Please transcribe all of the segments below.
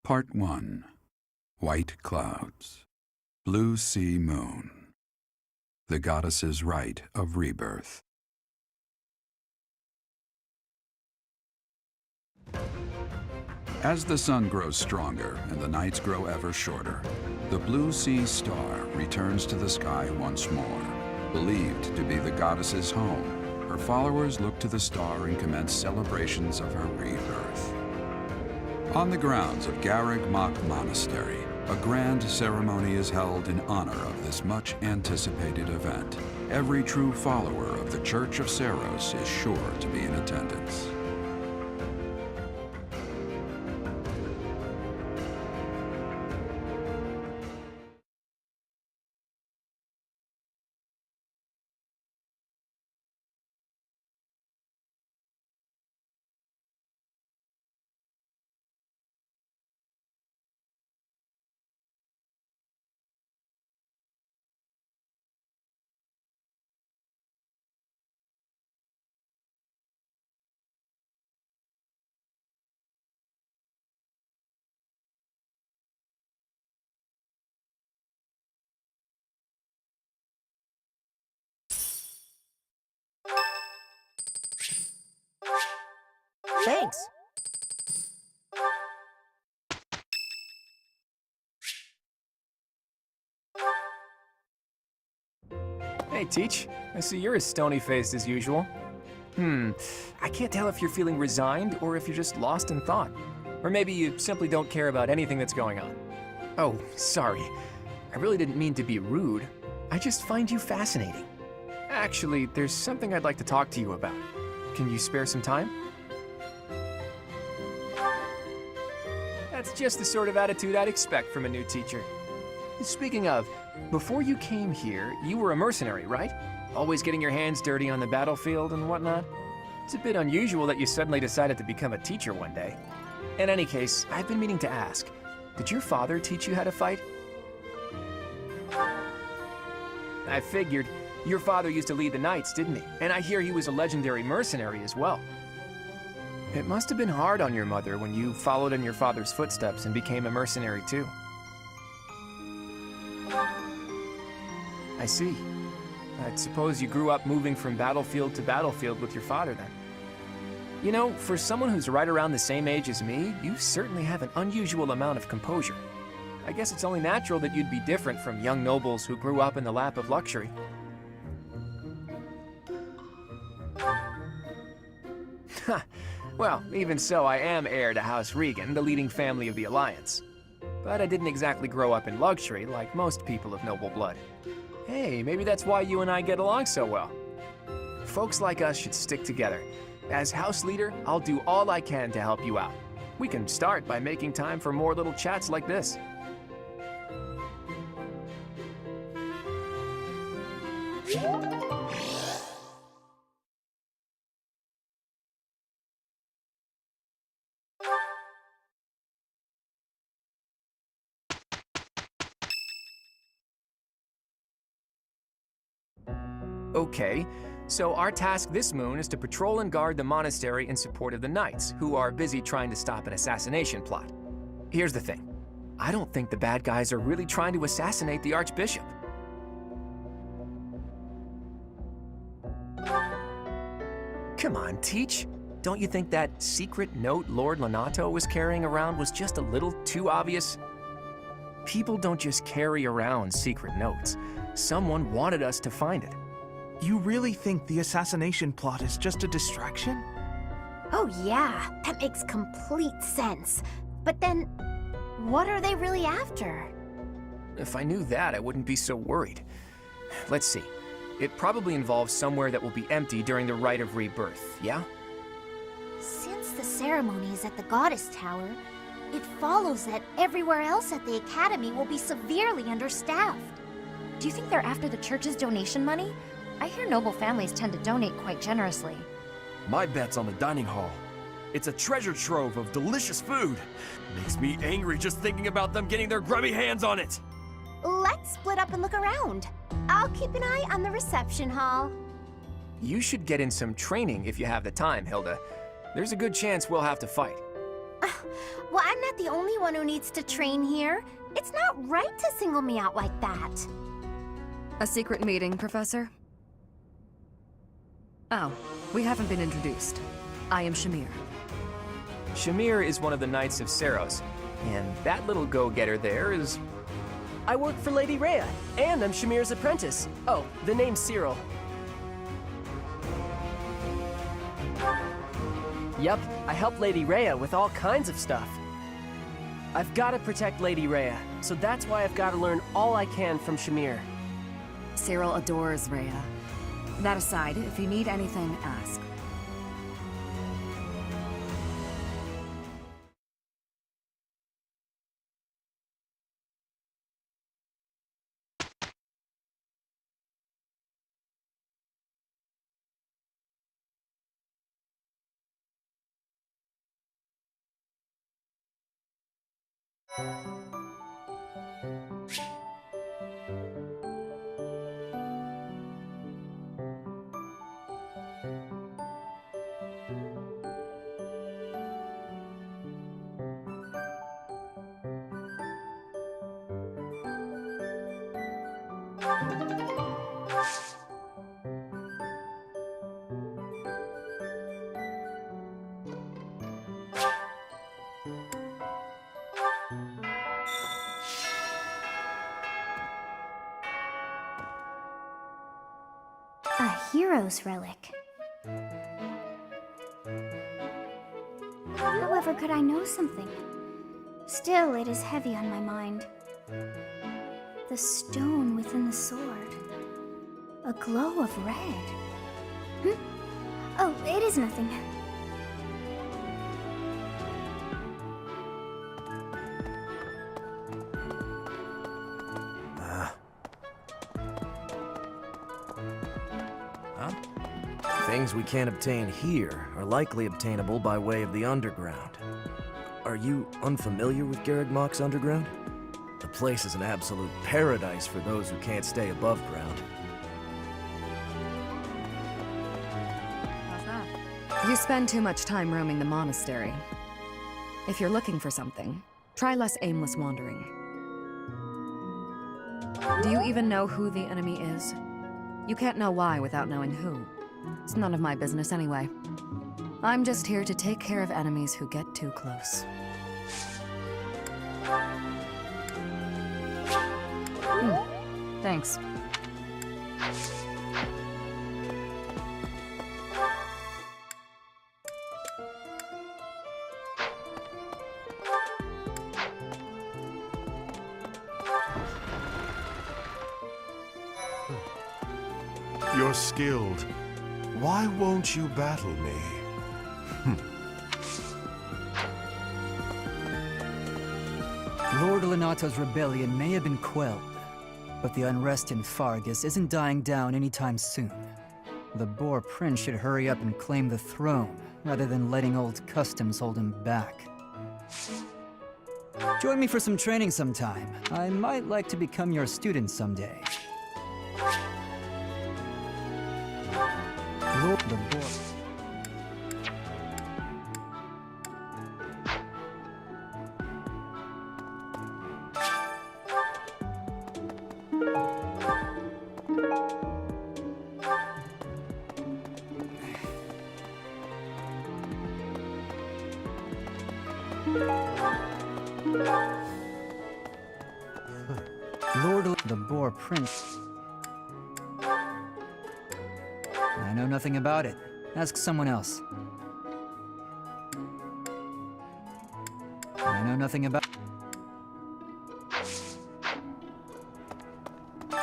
Part 1. White Clouds. Blue Sea Moon. The Goddess's Rite of Rebirth. As the sun grows stronger and the nights grow ever shorter, the Blue Sea Star returns to the sky once more. Believed to be the goddess's home, her followers look to the star and commence celebrations of her rebirth. On the grounds of Garreg Mach Monastery, a grand ceremony is held in honor of this much-anticipated event. Every true follower of the Church of Saros is sure to be in attendance. Thanks. Hey, Teach. I see you're as stony-faced as usual. I can't tell if you're feeling resigned or if you're just lost in thought. Or maybe you simply don't care about anything that's going on. Oh, sorry. I really didn't mean to be rude. I just find you fascinating. Actually, there's something I'd like to talk to you about. Can you spare some time? That's just the sort of attitude I'd expect from a new teacher. Speaking of, before you came here, you were a mercenary, right? Always getting your hands dirty on the battlefield and whatnot? It's a bit unusual that you suddenly decided to become a teacher one day. In any case, I've been meaning to ask, did your father teach you how to fight? I figured. Your father used to lead the knights, didn't he? And I hear he was a legendary mercenary as well. It must have been hard on your mother when you followed in your father's footsteps and became a mercenary too. I see. I suppose you grew up moving from battlefield to battlefield with your father then. You know, for someone who's right around the same age as me, you certainly have an unusual amount of composure. I guess it's only natural that you'd be different from young nobles who grew up in the lap of luxury. Well, even so, I am heir to House Regan, the leading family of the Alliance. But I didn't exactly grow up in luxury like most people of noble blood. Hey, maybe that's why you and I get along so well. Folks like us should stick together. As house leader, I'll do all I can to help you out. We can start by making time for more little chats like this. Okay, so our task this moon is to patrol and guard the monastery in support of the knights, who are busy trying to stop an assassination plot. Here's the thing. I don't think the bad guys are really trying to assassinate the Archbishop. Come on, Teach. Don't you think that secret note Lord Lonato was carrying around was just a little too obvious? People don't just carry around secret notes. Someone wanted us to find it. You really think the assassination plot is just a distraction? Oh yeah, that makes complete sense. But then, what are they really after? If I knew that, I wouldn't be so worried. Let's see. It probably involves somewhere that will be empty during the Rite of Rebirth, yeah? Since the ceremony is at the Goddess Tower, it follows that everywhere else at the Academy will be severely understaffed. Do you think they're after the church's donation money? I hear noble families tend to donate quite generously. My bet's on the dining hall. It's a treasure trove of delicious food. Makes me angry just thinking about them getting their grubby hands on it. Let's split up and look around. I'll keep an eye on the reception hall. You should get in some training if you have the time, Hilda. There's a good chance we'll have to fight. Well, I'm not the only one who needs to train here. It's not right to single me out like that. A secret meeting, Professor? Oh, we haven't been introduced. I am Shamir. Shamir is one of the Knights of Saros, and that little go-getter there is... I work for Lady Rhea, and I'm Shamir's apprentice. Oh, the name's Cyril. Yup, I help Lady Rhea with all kinds of stuff. I've got to protect Lady Rhea, so that's why I've got to learn all I can from Shamir. Cyril adores Rhea. That aside, if you need anything, ask. A hero's relic. However, could I know something? Still, it is heavy on my mind. The stone within the sword. A glow of red. Oh, it is nothing. Things we can't obtain here are likely obtainable by way of the underground. Are you unfamiliar with Garreg underground? The place is an absolute paradise for those who can't stay above ground. How's that? You spend too much time roaming the monastery. If you're looking for something, try less aimless wandering. Do you even know who the enemy is? You can't know why without knowing who. It's none of my business anyway. I'm just here to take care of enemies who get too close. Thanks. You're skilled. Why won't you battle me? Lord Lenato's rebellion may have been quelled, but the unrest in Fargus isn't dying down anytime soon. The Boar Prince should hurry up and claim the throne, rather than letting old customs hold him back. Join me for some training sometime. I might like to become your student someday. Lord the Boar... Lord the Boar Prince. I know nothing about it. Ask someone else. I know nothing about...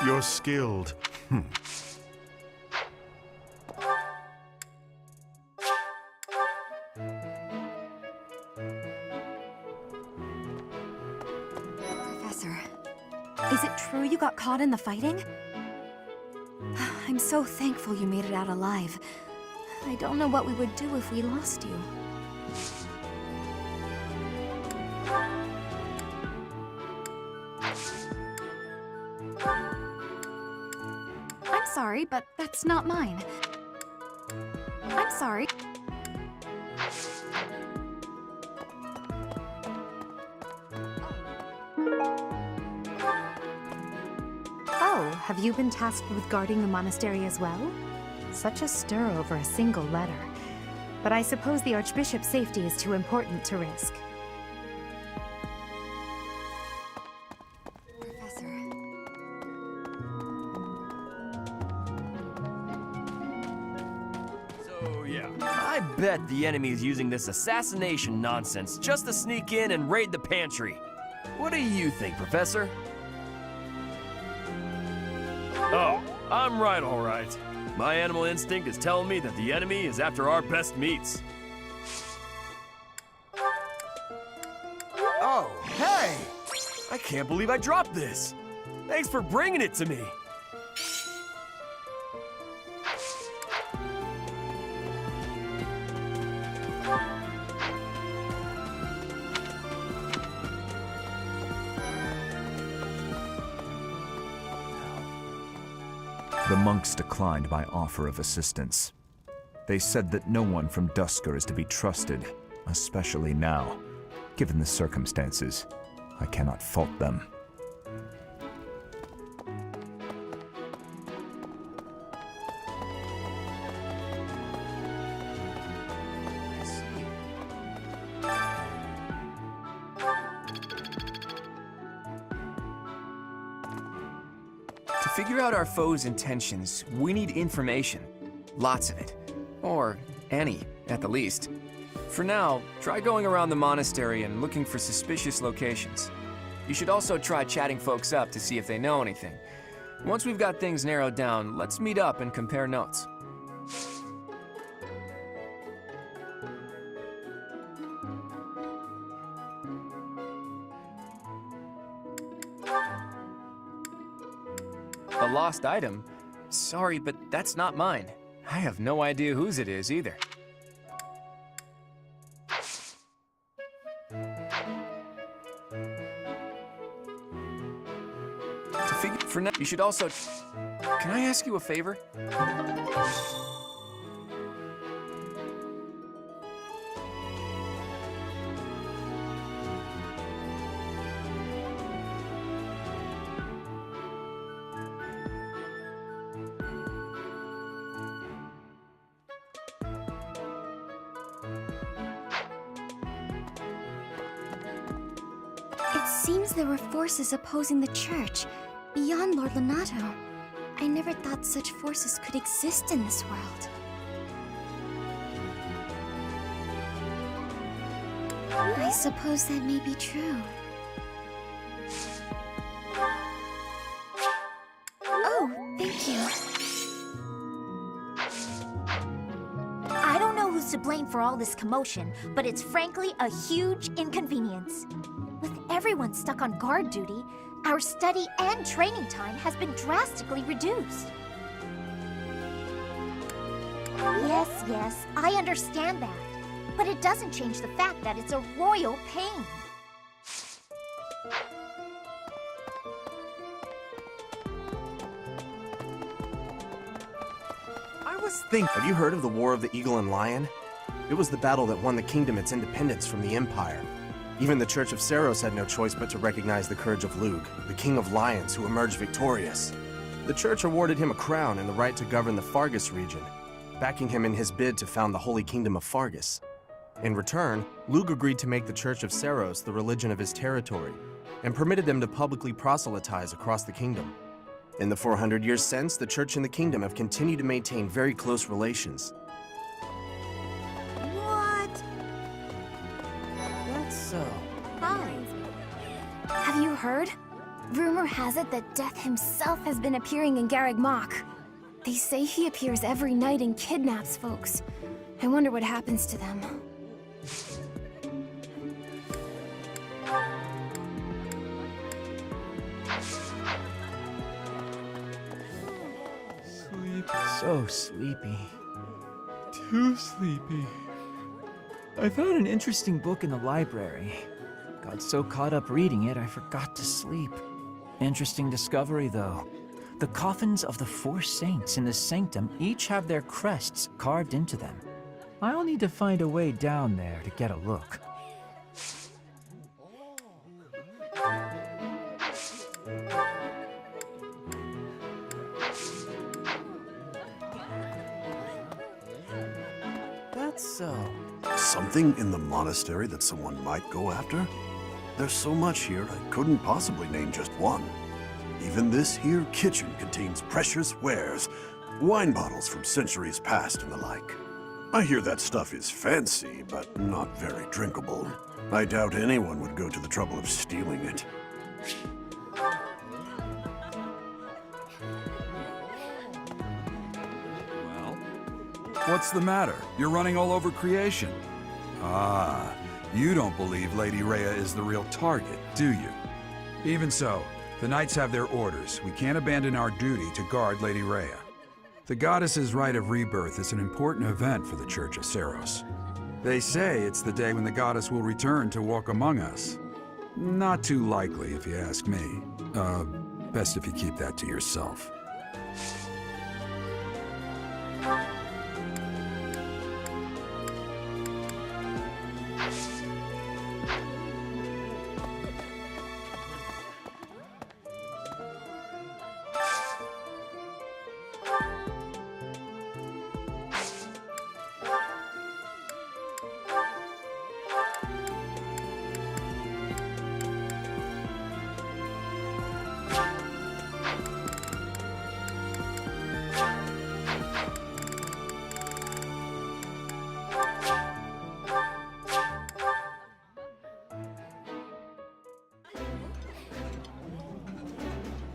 You're skilled. Professor, is it true you got caught in the fighting? I'm so thankful you made it out alive. I don't know what we would do if we lost you. I'm sorry, but that's not mine. I'm sorry. have you been tasked with guarding the monastery as well? Such a stir over a single letter. But I suppose the Archbishop's safety is too important to risk. Professor. So, yeah. I bet the enemy is using this assassination nonsense just to sneak in and raid the pantry. What do you think, Professor? Oh, I'm right, all right. My animal instinct is telling me that the enemy is after our best meats. Oh, hey! I can't believe I dropped this. Thanks for bringing it to me. The monks declined my offer of assistance. They said that no one from Dusker is to be trusted, especially now. Given the circumstances, I cannot fault them. To figure out our foe's intentions, we need information. Lots of it. Or any, at the least. For now, try going around the monastery and looking for suspicious locations. You should also try chatting folks up to see if they know anything. Once we've got things narrowed down, let's meet up and compare notes. A lost item? Sorry, but that's not mine. I have no idea whose it is either. To figure for now, you should also. Can I ask you a favor? It seems there were forces opposing the church, beyond Lord Lonato. I never thought such forces could exist in this world. I suppose that may be true. Oh, thank you. I don't know who's to blame for all this commotion, but it's frankly a huge inconvenience. With everyone stuck on guard duty, our study and training time has been drastically reduced. Yes, I understand that. But it doesn't change the fact that it's a royal pain. Have you heard of the War of the Eagle and Lion? It was the battle that won the kingdom its independence from the Empire. Even the Church of Saros had no choice but to recognize the courage of Lug, the King of Lions who emerged victorious. The Church awarded him a crown and the right to govern the Fargus region, backing him in his bid to found the Holy Kingdom of Fargus. In return, Lug agreed to make the Church of Saros the religion of his territory, and permitted them to publicly proselytize across the kingdom. In the 400 years since, the Church and the Kingdom have continued to maintain very close relations. What? That's so. Hi. Have you heard? Rumor has it that Death himself has been appearing in Garreg Mach. They say he appears every night and kidnaps folks. I wonder what happens to them. So sleepy. Too sleepy. I found an interesting book in the library. Got so caught up reading it, I forgot to sleep. Interesting discovery, though. The coffins of the 4 saints in the sanctum each have their crests carved into them. I'll need to find a way down there to get a look. so? Something in the monastery that someone might go after? There's so much here, I couldn't possibly name just one. Even this here kitchen contains precious wares, wine bottles from centuries past and the like. I hear that stuff is fancy, but not very drinkable. I doubt anyone would go to the trouble of stealing it. Well, what's the matter? You're running all over creation. Ah, you don't believe Lady Rhea is the real target, do you? Even so, the knights have their orders. We can't abandon our duty to guard Lady Rhea. The goddess's rite of rebirth is an important event for the Church of Seros. They say it's the day when the goddess will return to walk among us. Not too likely, if you ask me. Best if you keep that to yourself.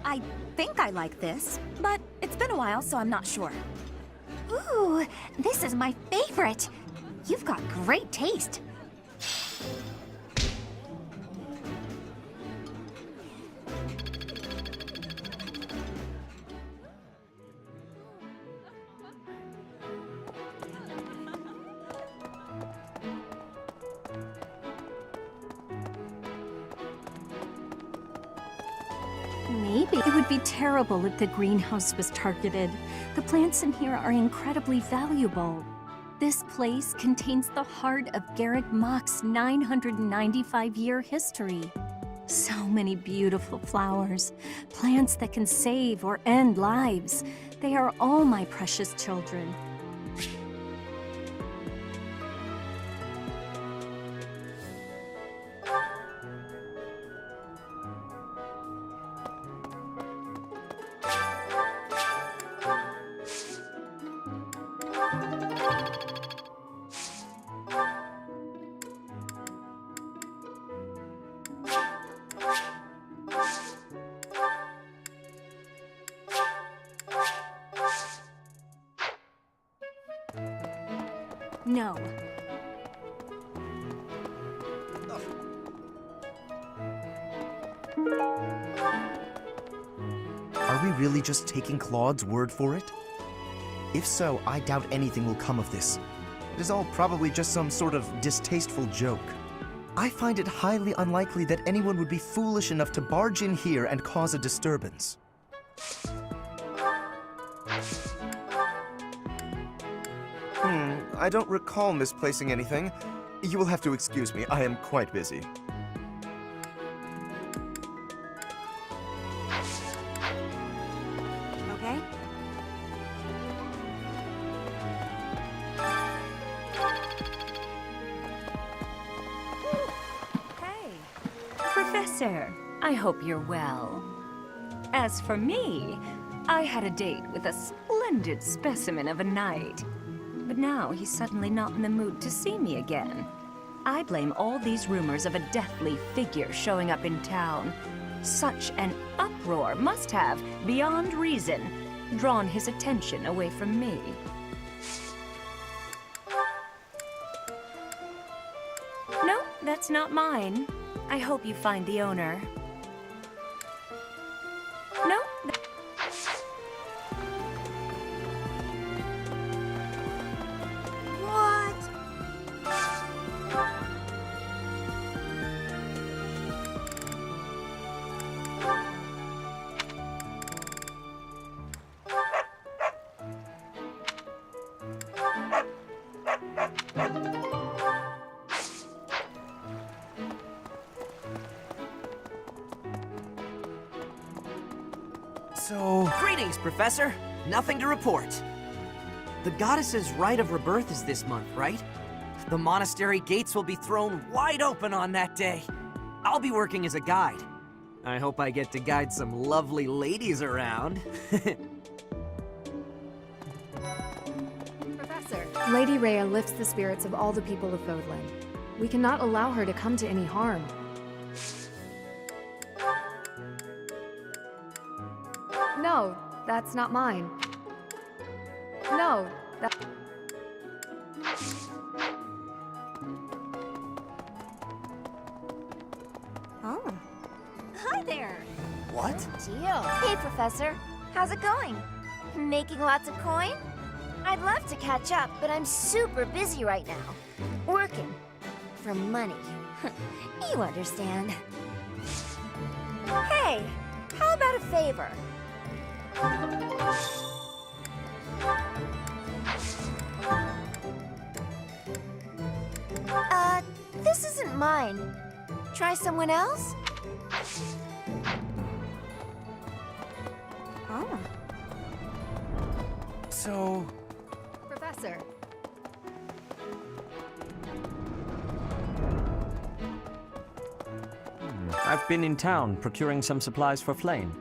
I think I like this, but it's been a while, so I'm not sure. Ooh, this is my favorite. You've got great taste. Maybe it would be terrible if the greenhouse was targeted. The plants in here are incredibly valuable. This place contains the heart of Garreg Mach's 995-year history. So many beautiful flowers, plants that can save or end lives. They are all my precious children. No. Are we really just taking Claude's word for it? If so, I doubt anything will come of this. It is all probably just some sort of distasteful joke. I find it highly unlikely that anyone would be foolish enough to barge in here and cause a disturbance. I don't recall misplacing anything. You will have to excuse me, I am quite busy. Okay? Hey, Professor, I hope you're well. As for me, I had a date with a splendid specimen of a knight. But now he's suddenly not in the mood to see me again. I blame all these rumors of a deathly figure showing up in town. Such an uproar must have, beyond reason, drawn his attention away from me. No, that's not mine. I hope you find the owner. No. So, greetings, Professor. Nothing to report. The goddess's rite of rebirth is this month, right? The monastery gates will be thrown wide open on that day. I'll be working as a guide. I hope I get to guide some lovely ladies around. Professor, Lady Rhea lifts the spirits of all the people of Fodland. We cannot allow her to come to any harm. No, that's not mine. No, that... Oh. Hi there. What? Deal. Hey, Professor. How's it going? Making lots of coin? I'd love to catch up, but I'm super busy right now. Working. For money. You understand. Hey, how about a favor? This isn't mine. Try someone else? Oh. So... Professor. I've been in town procuring some supplies for Flame.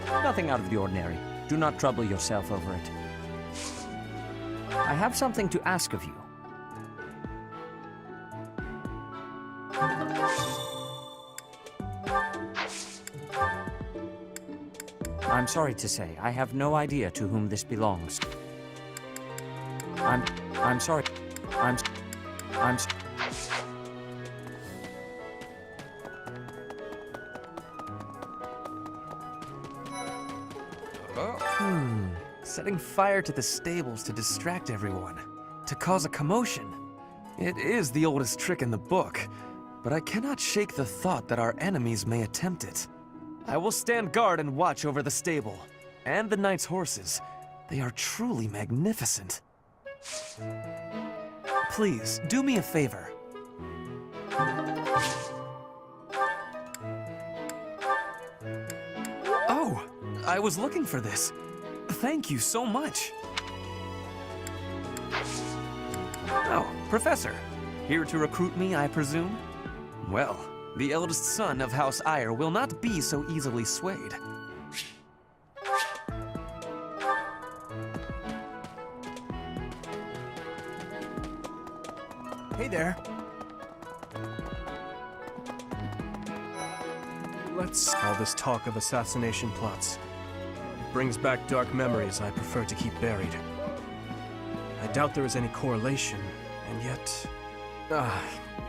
Nothing out of the ordinary. Do not trouble yourself over it. I have something to ask of you. I'm sorry to say, I have no idea to whom this belongs. I'm sorry. I'm Setting fire to the stables to distract everyone, to cause a commotion. It is the oldest trick in the book, but I cannot shake the thought that our enemies may attempt it. I will stand guard and watch over the stable, and the knight's horses. They are truly magnificent. Please, do me a favor. Oh, I was looking for this. Thank you so much. Oh, Professor. Here to recruit me, I presume? Well, the eldest son of House Ire will not be so easily swayed. Hey there. All this talk of assassination plots. It brings back dark memories I prefer to keep buried. I doubt there is any correlation, and yet...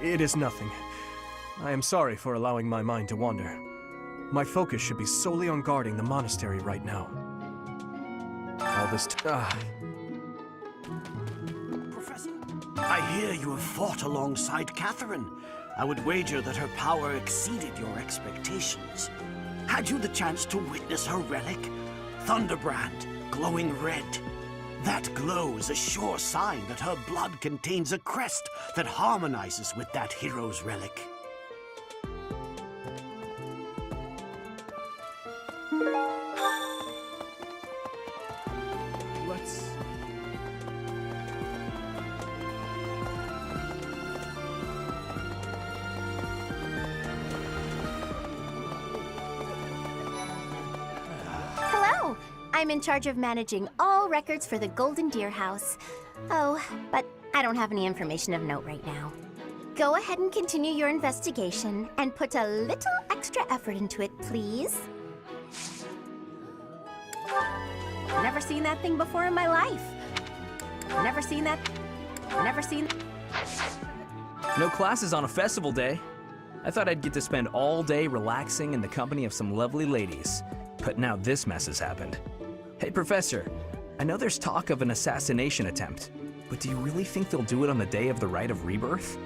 it is nothing. I am sorry for allowing my mind to wander. My focus should be solely on guarding the monastery right now. All this Professor, I hear you have fought alongside Catherine. I would wager that her power exceeded your expectations. Had you the chance to witness her relic? Thunderbrand, glowing red. That glow is a sure sign that her blood contains a crest that harmonizes with that hero's relic. Hello! I'm in charge of managing all records for the Golden Deer House. Oh, but I don't have any information of note right now. Go ahead and continue your investigation and put a little extra effort into it, please. Never seen that thing before in my life. Never seen that. Never seen. No classes on a festival day. I thought I'd get to spend all day relaxing in the company of some lovely ladies. But now this mess has happened. Hey, Professor, I know there's talk of an assassination attempt, but do you really think they'll do it on the day of the Rite of Rebirth?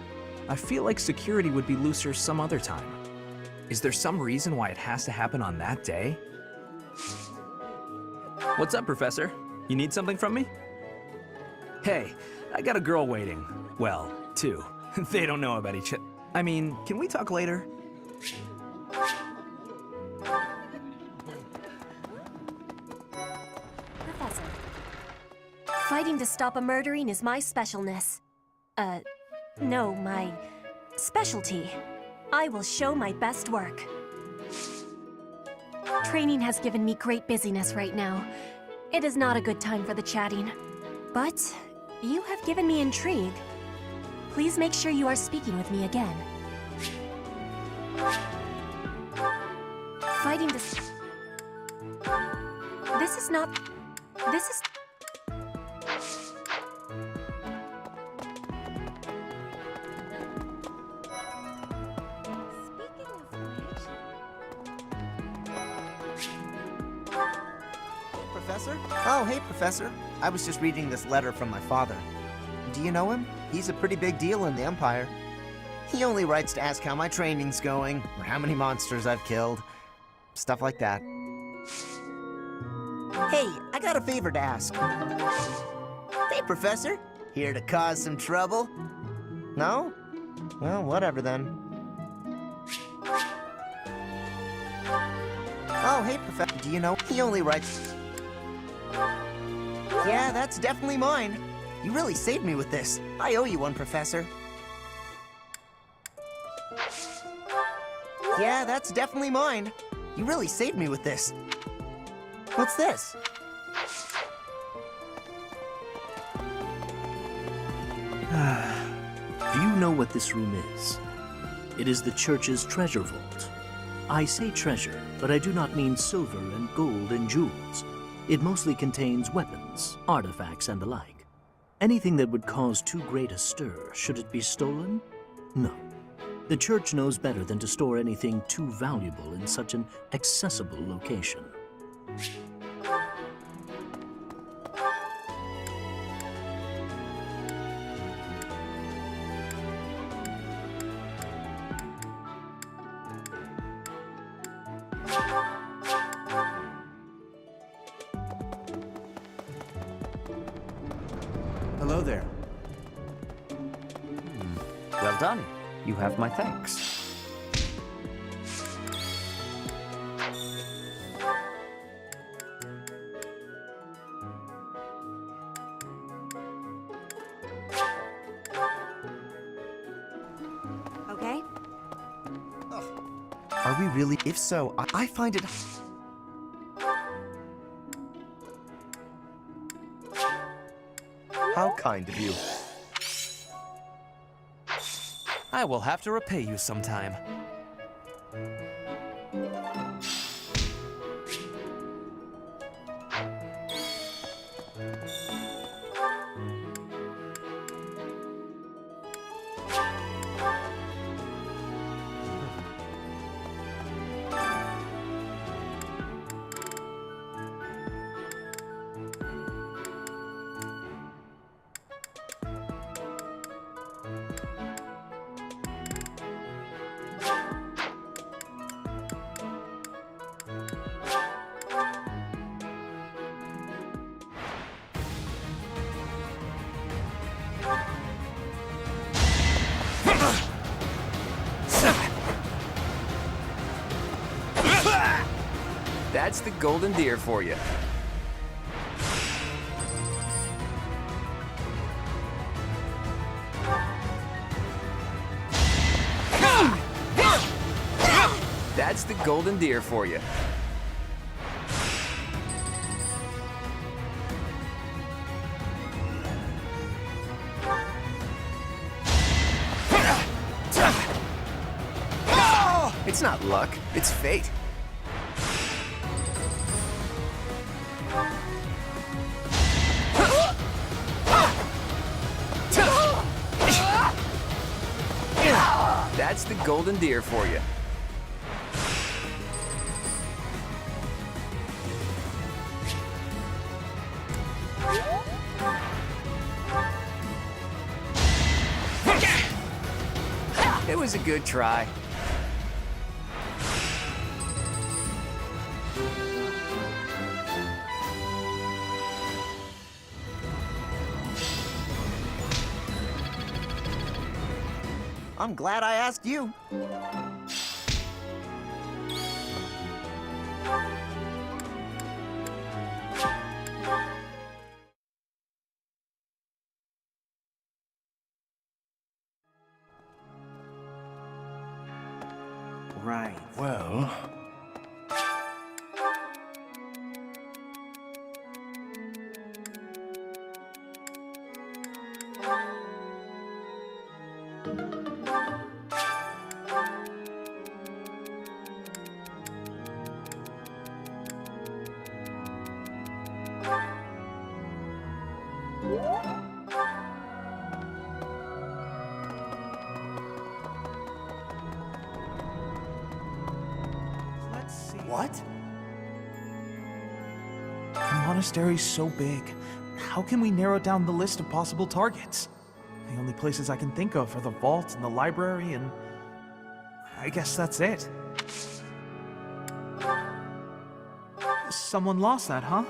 I feel like security would be looser some other time. Is there some reason why it has to happen on that day? What's up, Professor? You need something from me? Hey, I got a girl waiting. Well, two. They don't know about each other. I mean, can we talk later? Professor. Fighting to stop a murdering is my specialness. No, my specialty. I will show my best work. Training has given me great busyness right now. It is not a good time for the chatting. But you have given me intrigue. Please make sure you are speaking with me again. Fighting to... This is not... This is... Professor? Oh, hey, Professor. I was just reading this letter from my father. Do you know him? He's a pretty big deal in the Empire. He only writes to ask how my training's going, or how many monsters I've killed. Stuff like that. Hey, I got a favor to ask. Hey, Professor. Here to cause some trouble? No? Well, whatever then. Oh, hey, Professor. Do you know? He only writes... Yeah, that's definitely mine. You really saved me with this. I owe you one, Professor. Yeah, that's definitely mine. You really saved me with this. What's this? Do you know what this room is? It is the church's treasure vault. I say treasure, but I do not mean silver and gold and jewels. It mostly contains weapons, artifacts, and the like. Anything that would cause too great a stir, should it be stolen? No. The church knows better than to store anything too valuable in such an accessible location. Hello there. Well done. You have my thanks. Okay? Are we really? If so, I find it... How kind of you. I will have to repay you sometime. That's the golden deer for you. That's the golden deer for you. It's not luck, it's fate. That's the golden deer for you. It was a good try. I'm glad I asked you. right. Well... What? The monastery's so big. How can we narrow down the list of possible targets? The only places I can think of are the vault and the library, and I guess that's it. Someone lost that, huh?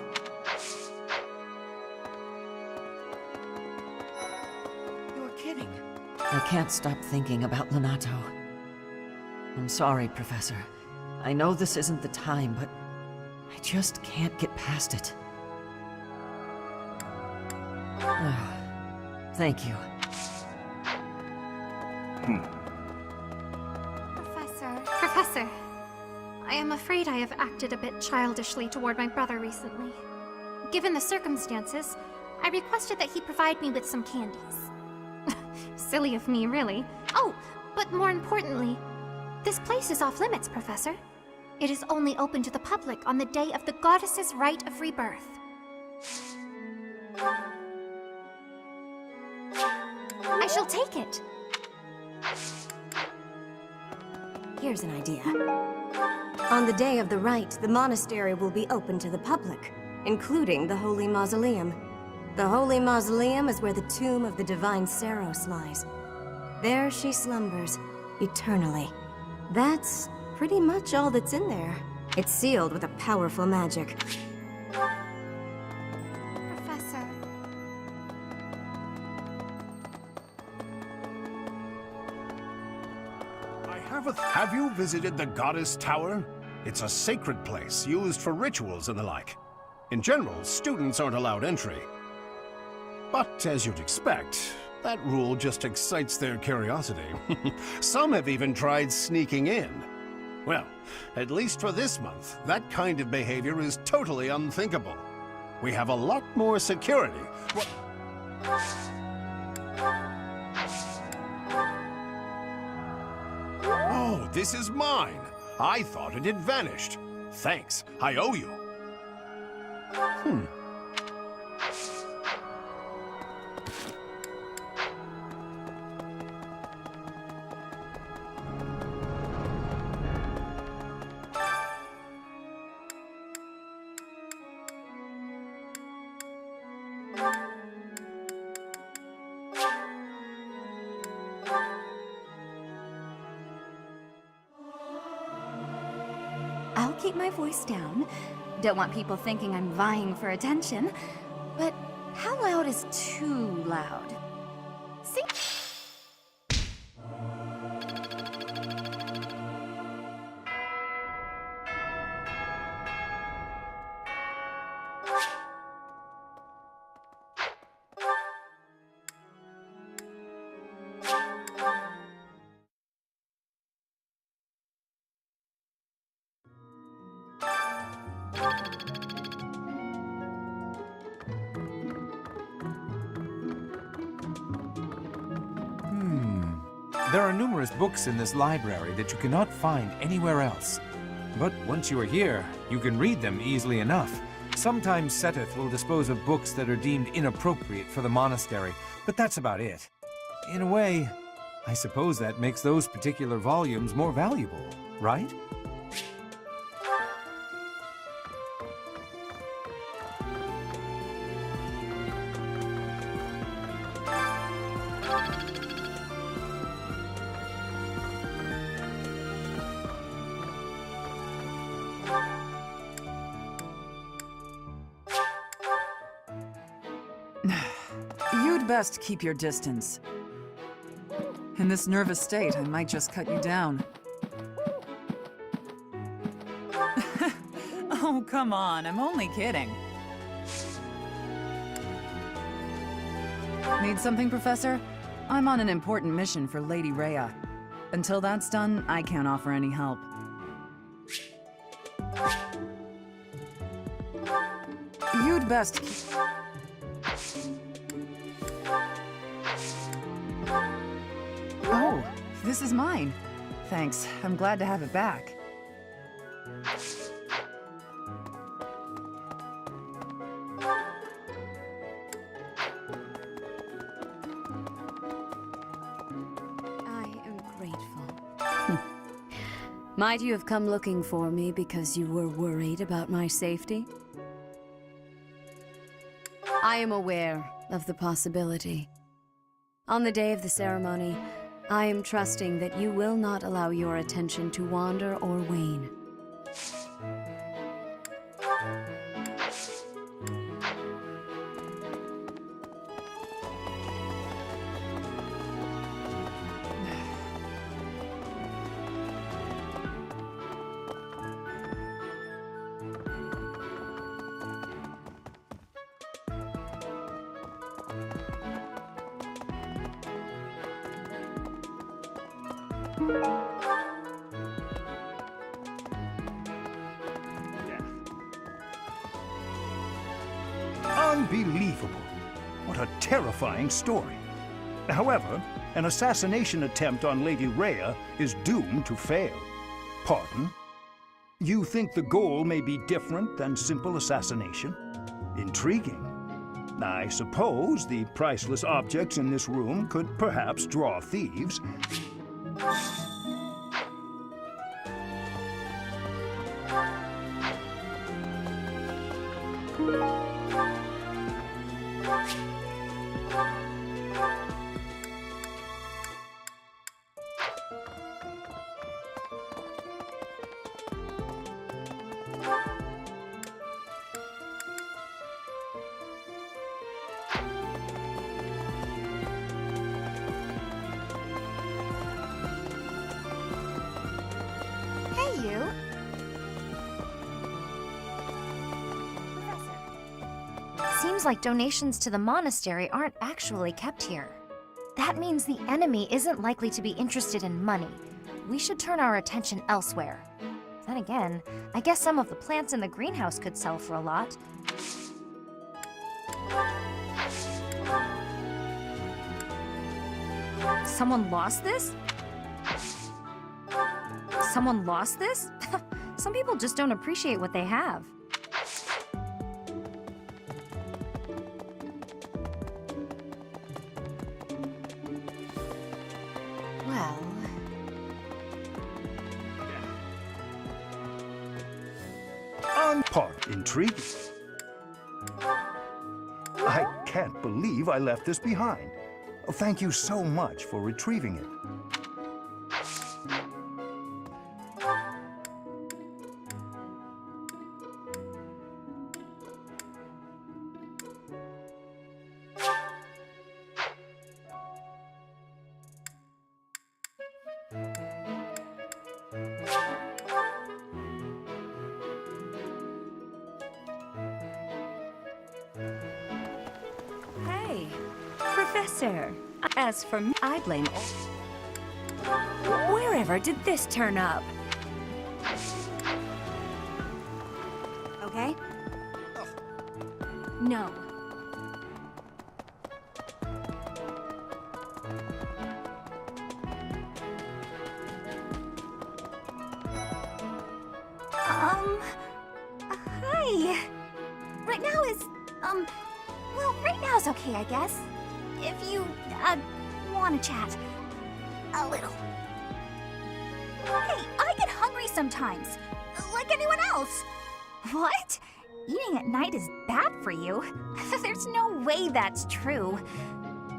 You're kidding. I can't stop thinking about Lonato. I'm sorry, Professor. I know this isn't the time, but I just can't get past it. Thank you. Professor, I am afraid I have acted a bit childishly toward my brother recently. Given the circumstances, I requested that he provide me with some candies. Silly of me, really. Oh, but more importantly, this place is off limits, Professor. It is only open to the public on the day of the goddess's rite of rebirth. I shall take it. Here's an idea. On the day of the rite, the monastery will be open to the public, including the Holy Mausoleum. The Holy Mausoleum is where the tomb of the divine Saros lies. There she slumbers, eternally. That's pretty much all that's in there. It's sealed with a powerful magic. Professor. Have you visited the Goddess Tower? It's a sacred place used for rituals and the like. In general, students aren't allowed entry. But as you'd expect, that rule just excites their curiosity. Some have even tried sneaking in. Well, at least for this month, that kind of behavior is totally unthinkable. We have a lot more security. Oh, this is mine. I thought it had vanished. Thanks, I owe you. I'll keep my voice down. Don't want people thinking I'm vying for attention. But how loud is too loud? See? There are numerous books in this library that you cannot find anywhere else. But once you are here, you can read them easily enough. Sometimes Seteth will dispose of books that are deemed inappropriate for the monastery, but that's about it. In a way, I suppose that makes those particular volumes more valuable, right? You'd best keep your distance. In this nervous state, I might just cut you down. Oh, come on, I'm only kidding. Need something, Professor? I'm on an important mission for Lady Rhea. Until that's done, I can't offer any help. You'd best Oh, this is mine. Thanks. I'm glad to have it back. I am grateful. Might you have come looking for me because you were worried about my safety? I am aware of the possibility. On the day of the ceremony, I am trusting that you will not allow your attention to wander or wane. Unbelievable. What a terrifying story. However, an assassination attempt on Lady Rhea is doomed to fail. Pardon? You think the goal may be different than simple assassination? Intriguing. I suppose the priceless objects in this room could perhaps draw thieves. Seems like donations to the monastery aren't actually kept here. That means the enemy isn't likely to be interested in money. We should turn our attention elsewhere. Then again, I guess some of the plants in the greenhouse could sell for a lot. Someone lost this? Someone lost this? Some people just don't appreciate what they have. Well... Part intriguing. I can't believe I left this behind. Thank you so much for retrieving it. Hey, Professor. As for me, I blame wherever did this turn up? Okay? No. Hi. Right now is, well, right now is okay, I guess. If you, want to chat. A little. Hey, I get hungry sometimes. Like anyone else. What? Eating at night is bad for you? There's no way that's true.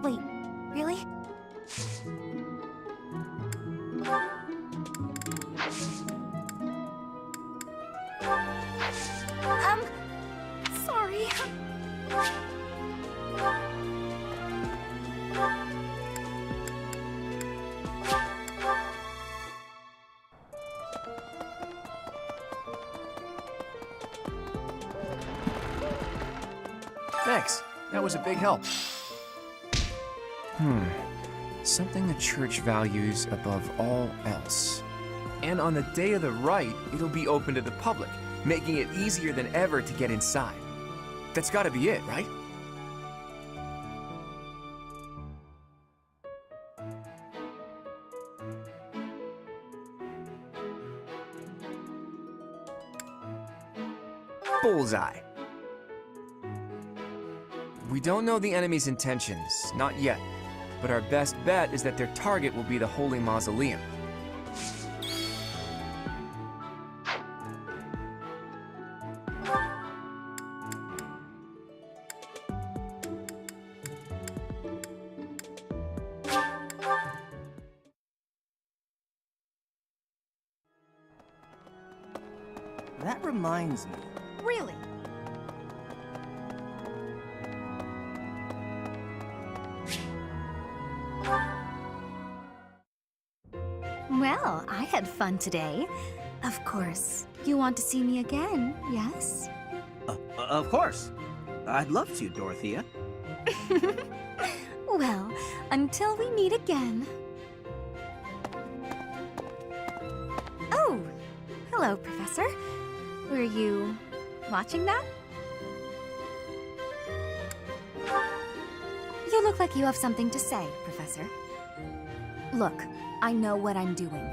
Wait, really? Sorry. Thanks. That was a big help. Something the church values above all else. And on the day of the rite, it'll be open to the public, making it easier than ever to get inside. That's gotta be it, right? Bullseye. We don't know the enemy's intentions, not yet, but our best bet is that their target will be the Holy Mausoleum. That reminds me. Really? Well, I had fun today. Of course, you want to see me again, yes? Of course. I'd love to, Dorothea. Well, until we meet again. Oh, hello, Professor. Were you watching that? You look like you have something to say, Professor. Look, I know what I'm doing.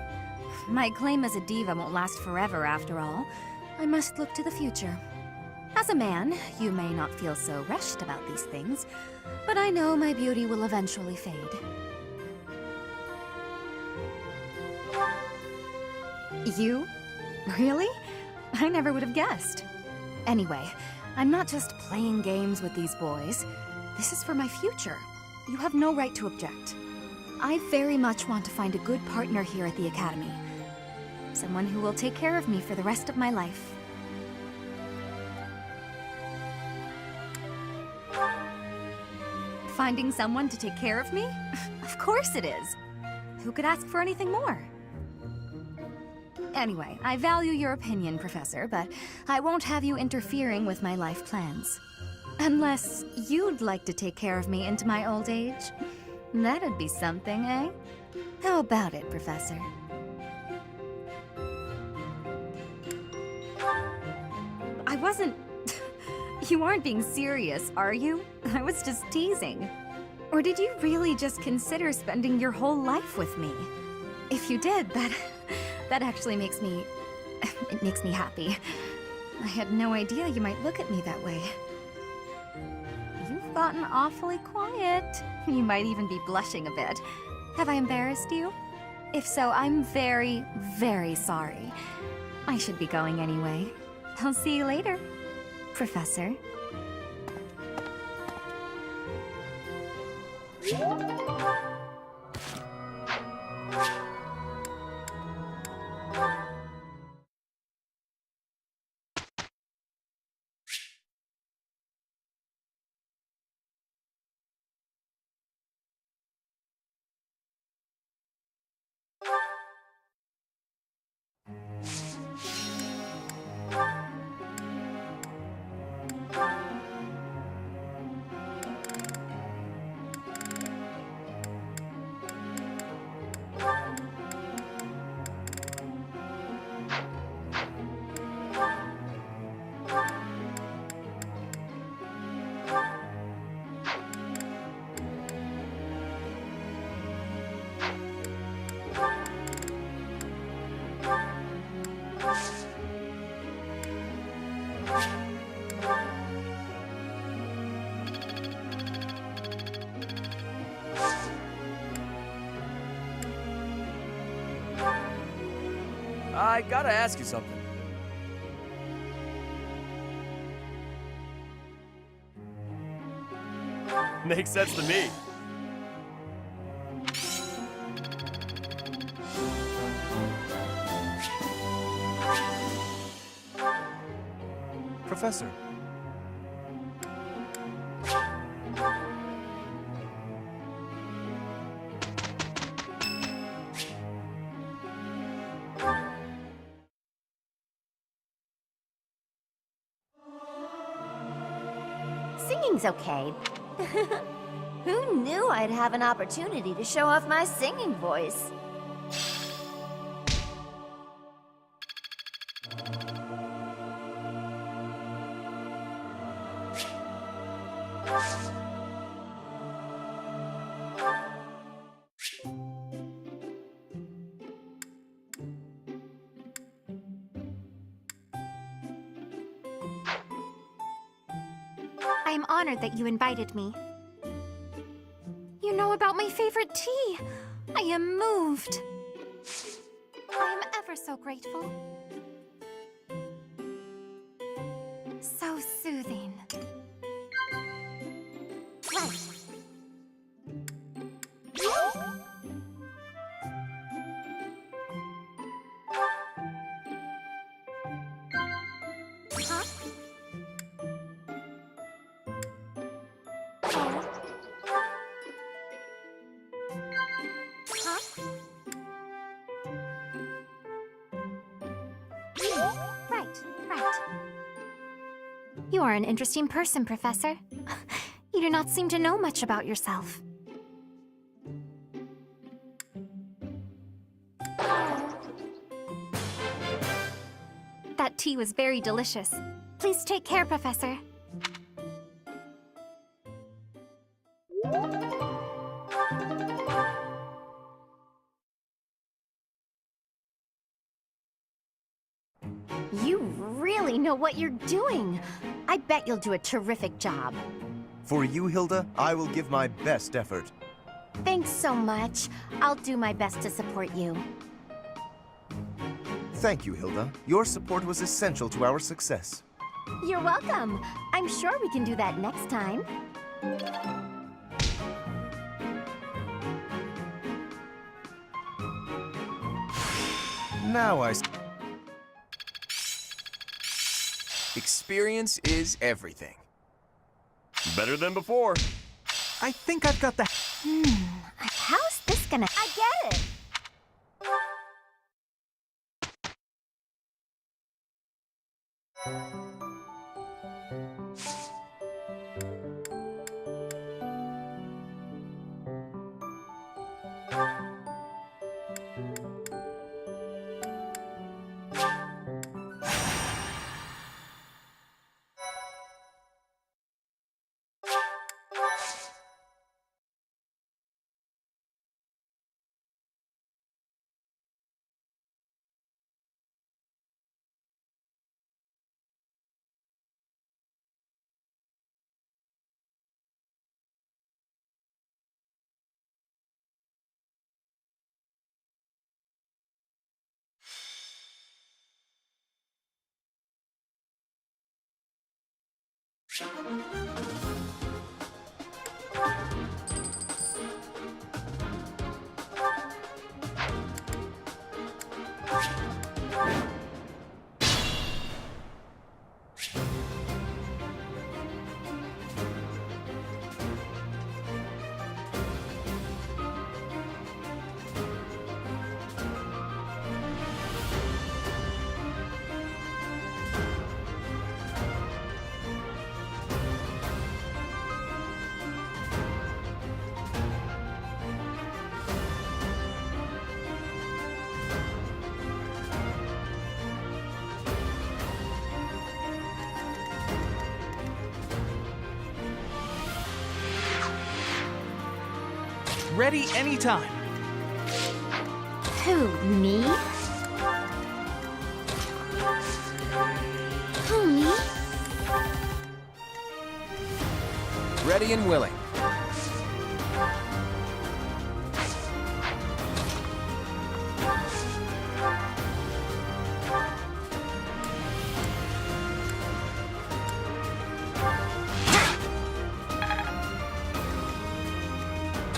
My claim as a diva won't last forever, after all. I must look to the future. As a man, you may not feel so rushed about these things, but I know my beauty will eventually fade. You? Really? I never would have guessed. Anyway, I'm not just playing games with these boys. This is for my future. You have no right to object. I very much want to find a good partner here at the Academy. Someone who will take care of me for the rest of my life. Finding someone to take care of me? Of course it is. Who could ask for anything more? Anyway, I value your opinion, Professor, but I won't have you interfering with my life plans. Unless you'd like to take care of me into my old age. That'd be something, eh? How about it, Professor? I wasn't... You aren't being serious, are you? I was just teasing. Or did you really just consider spending your whole life with me? If you did, that actually makes me... It makes me happy. I had no idea you might look at me that way. You've gotten awfully quiet. You might even be blushing a bit. Have I embarrassed you? If so, I'm very, very sorry. I should be going anyway. I'll see you later, Professor. I gotta ask you something. Makes sense to me. Professor. Singing's okay. Who knew I'd have an opportunity to show off my singing voice? I am honored that you invited me. You know about my favorite tea. I am moved. I am ever so grateful. So soothing. Right. Huh? Right. You are an interesting person, Professor. You do not seem to know much about yourself. That tea was very delicious. Please take care, Professor. You really know what you're doing. I bet you'll do a terrific job. For you, Hilda, I will give my best effort. Thanks so much. I'll do my best to support you. Thank you, Hilda. Your support was essential to our success. You're welcome. I'm sure we can do that next time. Now Experience is everything. Better than before. I think I've got the... How's this gonna... I get it! Ready anytime. Who, me? Who, me? Ready and willing.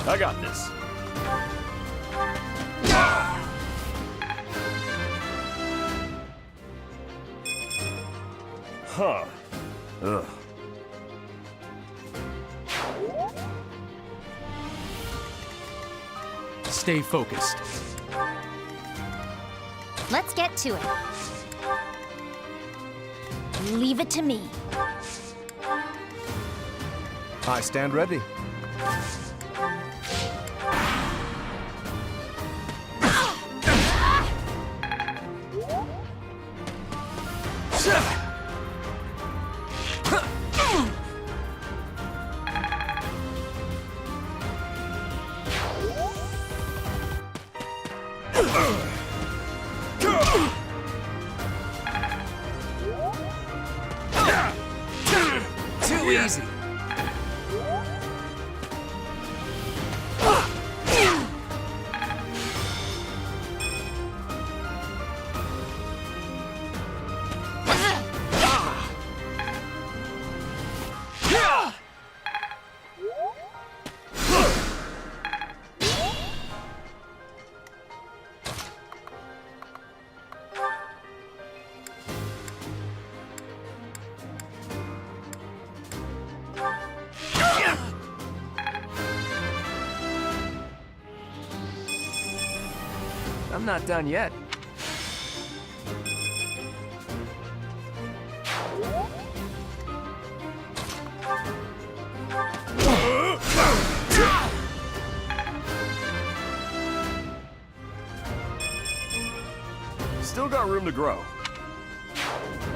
I got this. Huh. Ugh. Stay focused. Let's get to it. Leave it to me. I stand ready. Too easy. I'm not done yet. Still got room to grow.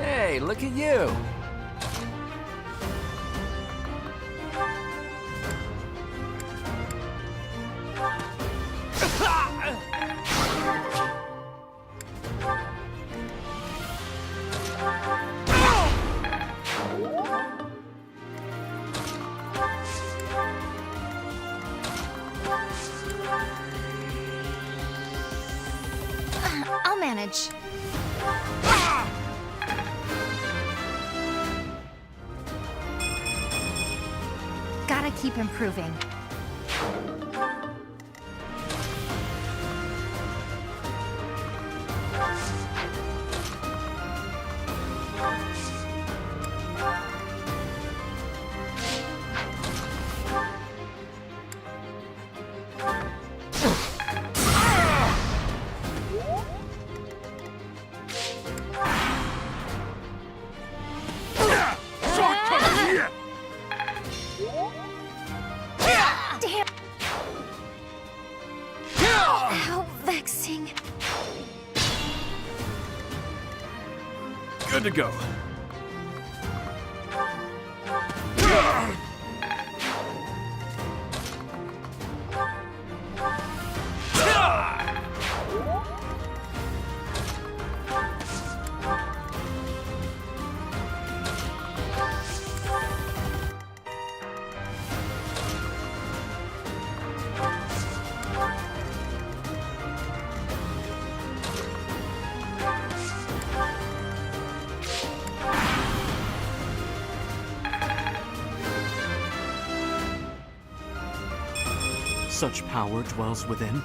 Hey, look at you. I'll manage. Gotta keep improving. Damn! How vexing. Good to go. Such power dwells within.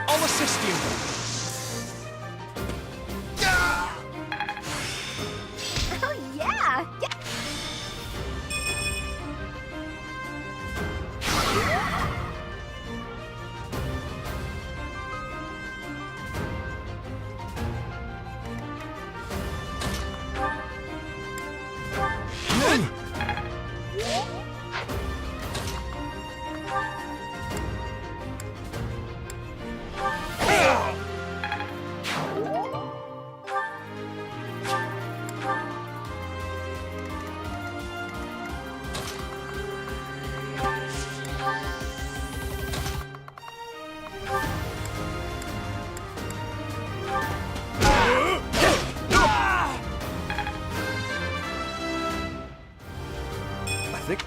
I'll assist you. Oh, yeah! I think...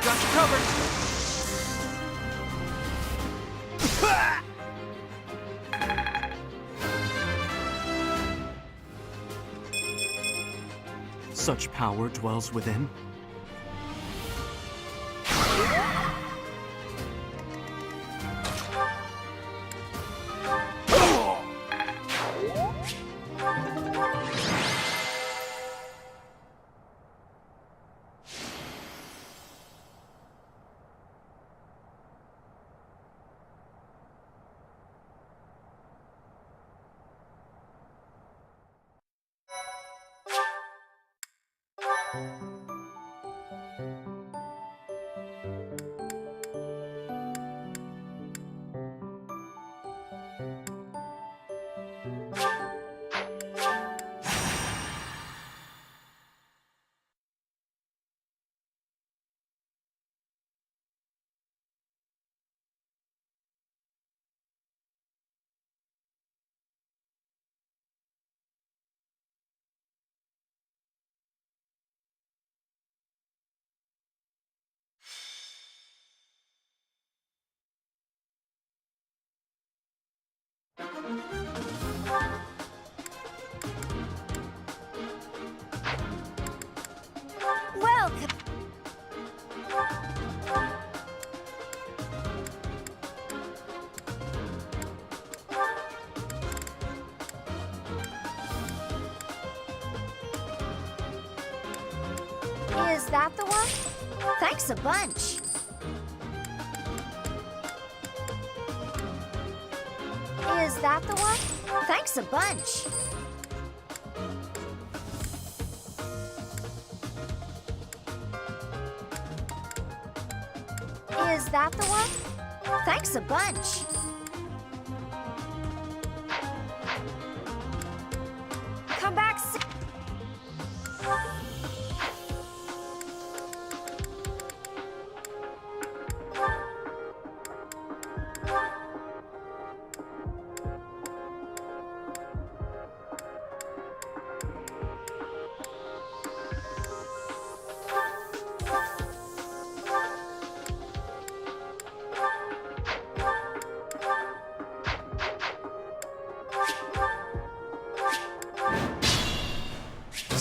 Got you covered. Such power dwells within. Welcome. Is that the one? Thanks a bunch. Is that the one? Thanks a bunch. Is that the one? Thanks a bunch. Come back soon.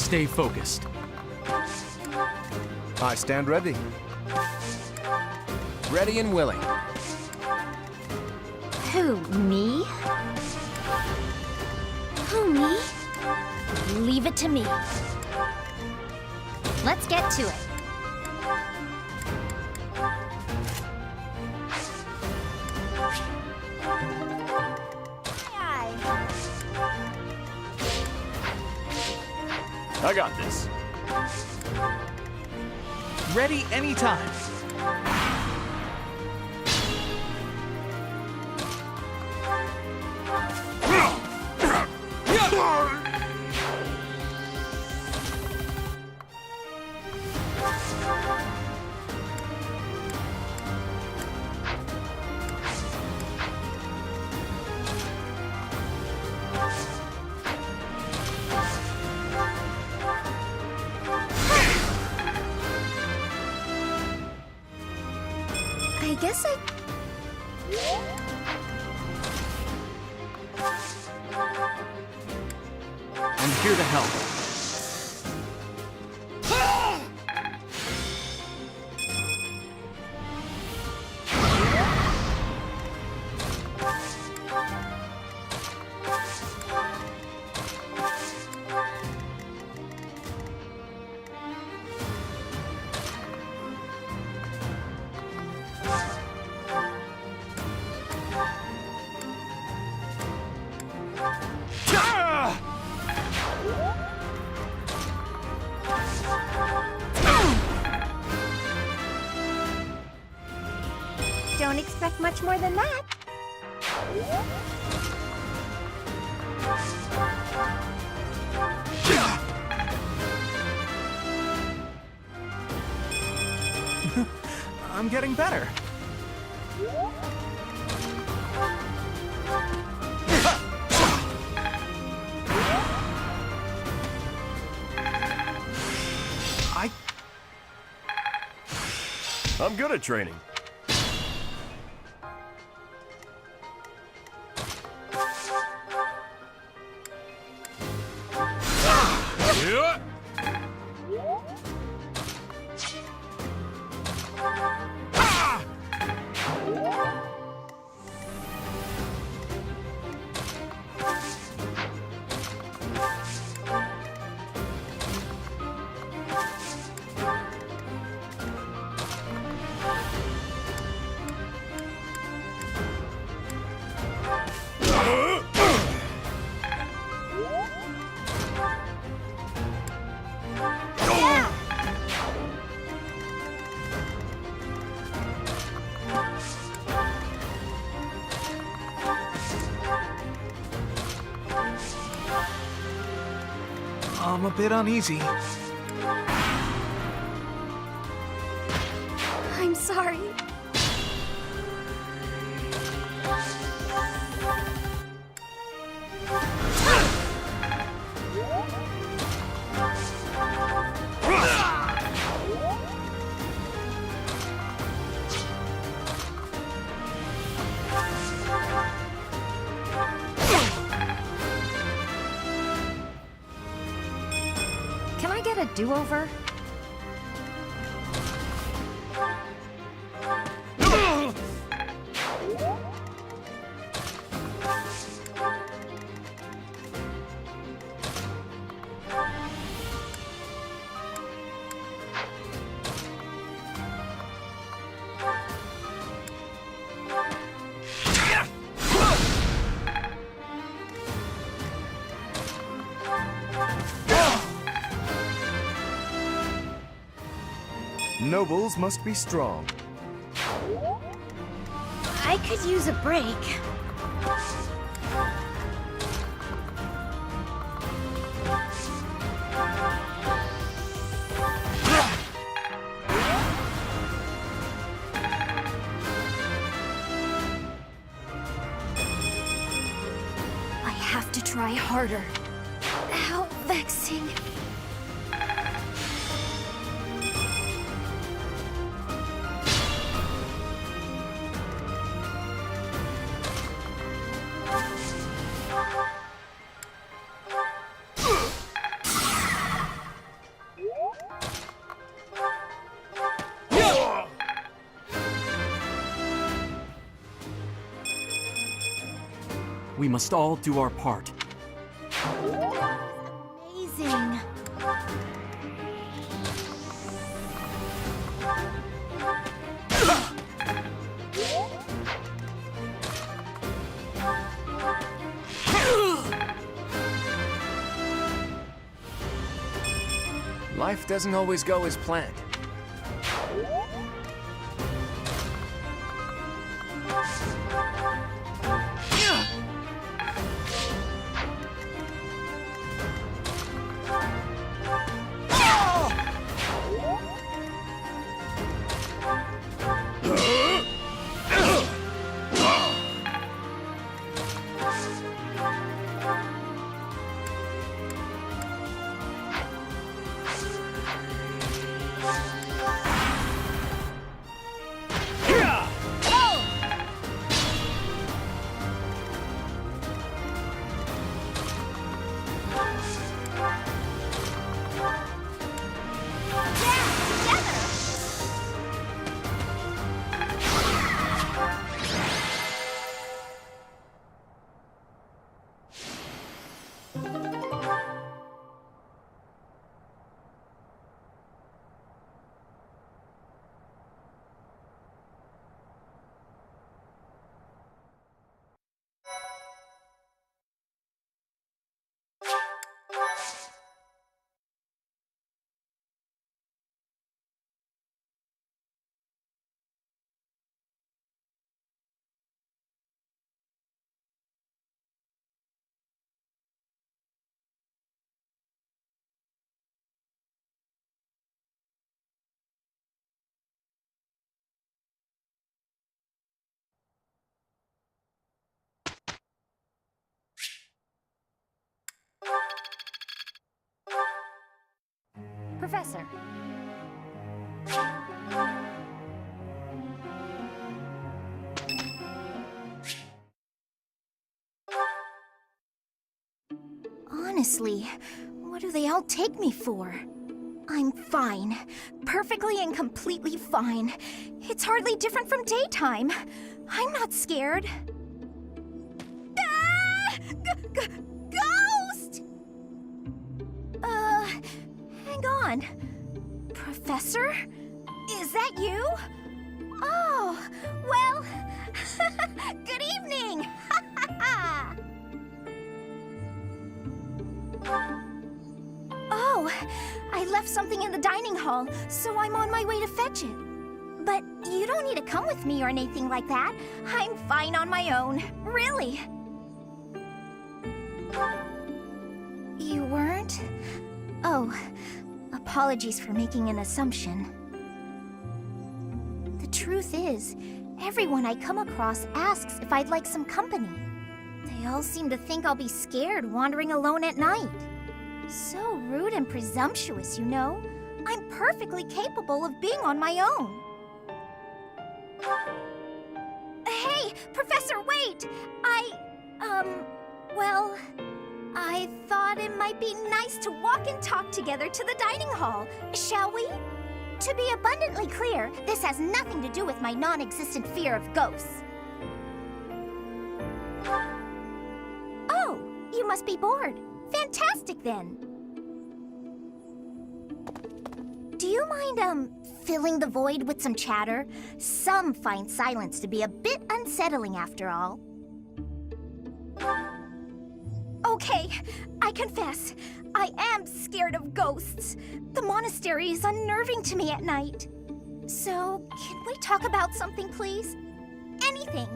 Stay focused. I stand ready. Ready and willing. Who, me? Who, me? Leave it to me. Let's get to it. I got this. Ready anytime. I guess I'm here to help. don't expect much more than that. I'm getting better. I'm good at training. I'm a bit uneasy. I'm sorry. Can I get a do-over? Nobles must be strong. I could use a break. I have to try harder. How vexing. We must all do our part. Amazing. Life doesn't always go as planned. Professor. Honestly, what do they all take me for? I'm fine. Perfectly and completely fine. It's hardly different from daytime. I'm not scared. Ah! Ghost! Hang on. Professor? Is that you? Oh, well, good evening! Oh, I left something in the dining hall, so I'm on my way to fetch it. But you don't need to come with me or anything like that. I'm fine on my own, really. You weren't? Oh, apologies for making an assumption. The truth is, everyone I come across asks if I'd like some company. They all seem to think I'll be scared wandering alone at night. So rude and presumptuous, you know? I'm perfectly capable of being on my own. Hey, Professor, wait! Well, I thought it might be nice to walk and talk together to the dining hall. Shall we? To be abundantly clear, this has nothing to do with my non-existent fear of ghosts. Oh, you must be bored. Fantastic, then. Do you mind, filling the void with some chatter? Some find silence to be a bit unsettling after all. Okay, I confess, I am scared of ghosts. The monastery is unnerving to me at night. So, can we talk about something, please? Anything.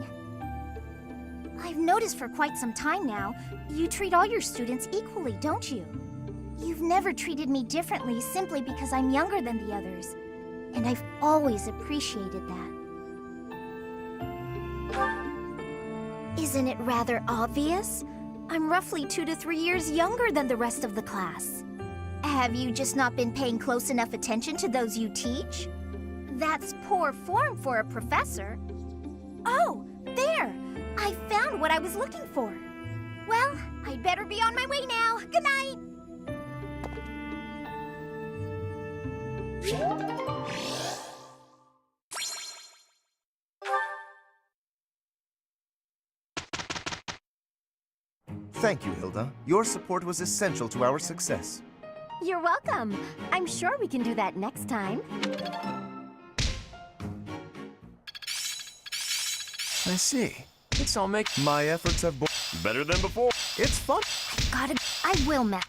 I've noticed for quite some time now, you treat all your students equally, don't you? You've never treated me differently simply because I'm younger than the others. And I've always appreciated that. Isn't it rather obvious? I'm roughly 2 to 3 years younger than the rest of the class. Have you just not been paying close enough attention to those you teach? That's poor form for a professor. Oh, there! I found what I was looking for. Well, I'd better be on my way now. Good night! Thank you, Hilda. Your support was essential to our success. You're welcome. I'm sure we can do that next time. I see. It's all make my efforts have better than before. It's fun. I will, Matt.